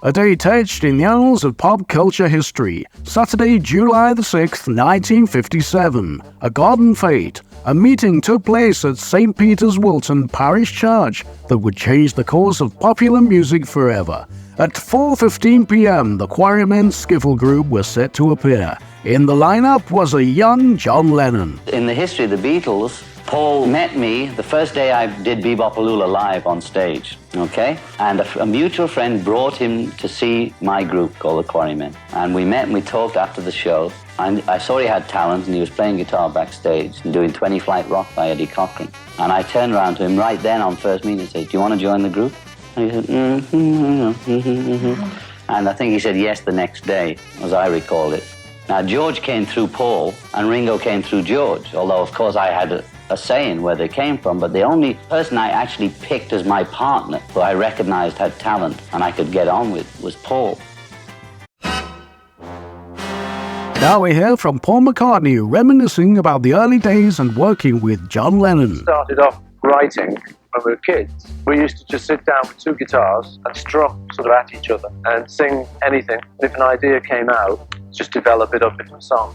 A date etched in the annals of pop culture history. Saturday, July the 6th, 1957. A garden fete. A meeting took place at St. Peter's Wilton Parish Church that would change the course of popular music forever. At 4:15 p.m., the Quarrymen Skiffle Group was set to appear. In the lineup was a young John Lennon. In the history of the Beatles, Paul met me the first day I did Bebopaloola live on stage, okay? And a mutual friend brought him to see my group called the Quarrymen. And we met and we talked after the show. And I saw he had talent and he was playing guitar backstage and doing 20 Flight Rock by Eddie Cochran. And I turned around to him right then on first meeting and said, "Do you want to join the group?" And he said, And I think he said yes the next day, as I recall it. Now, George came through Paul and Ringo came through George, although, of course, I had a say in where they came from, but the only person I actually picked as my partner, who I recognized had talent and I could get on with, was Paul. Now we hear from Paul McCartney reminiscing about the early days and working with John Lennon. Started off writing when we were kids. We used to just sit down with two guitars and strum sort of at each other and sing anything. If an idea came out, just develop it up into a song.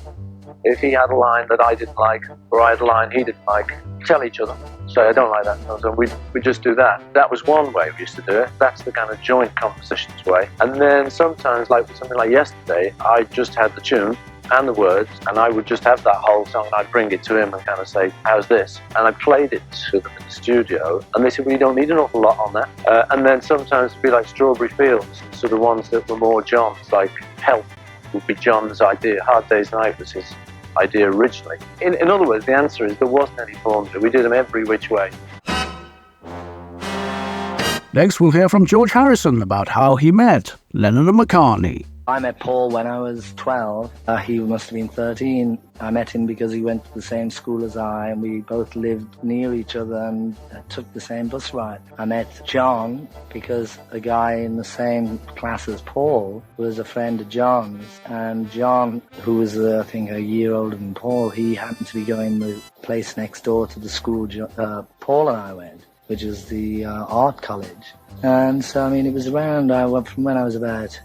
If he had a line that I didn't like, or I had a line he didn't like, tell each other. So I don't like that. So we just do that. That was one way we used to do it. That's the kind of joint compositions way. And then sometimes, like something like yesterday, I just had the tune and the words, and I would just have that whole song, and I'd bring it to him and kind of say, "How's this?" And I played it to them in the studio, and they said, "We don't need an awful lot on that." And then sometimes it'd be like Strawberry Fields, sort of ones that were more John's, like Help would be John's idea. Hard Day's Night was his idea originally. In other words, the answer is there wasn't any formula. We did them every which way. Next, we'll hear from George Harrison about how he met Lennon and McCartney. I met Paul when I was 12. He must have been 13. I met him because he went to the same school as I, and we both lived near each other and took the same bus ride. I met John because a guy in the same class as Paul was a friend of John's. And John, who was, I think, a year older than Paul, he happened to be going the place next door to the school Paul and I went, which is the art college. And so, I mean, it was around, from when I was about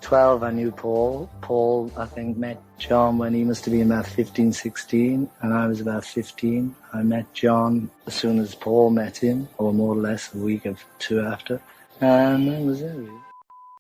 12, I knew Paul. Paul, I think, met John when he must have been about 15, 16, and I was about 15. I met John as soon as Paul met him, or more or less a week or two after, and that was it, really.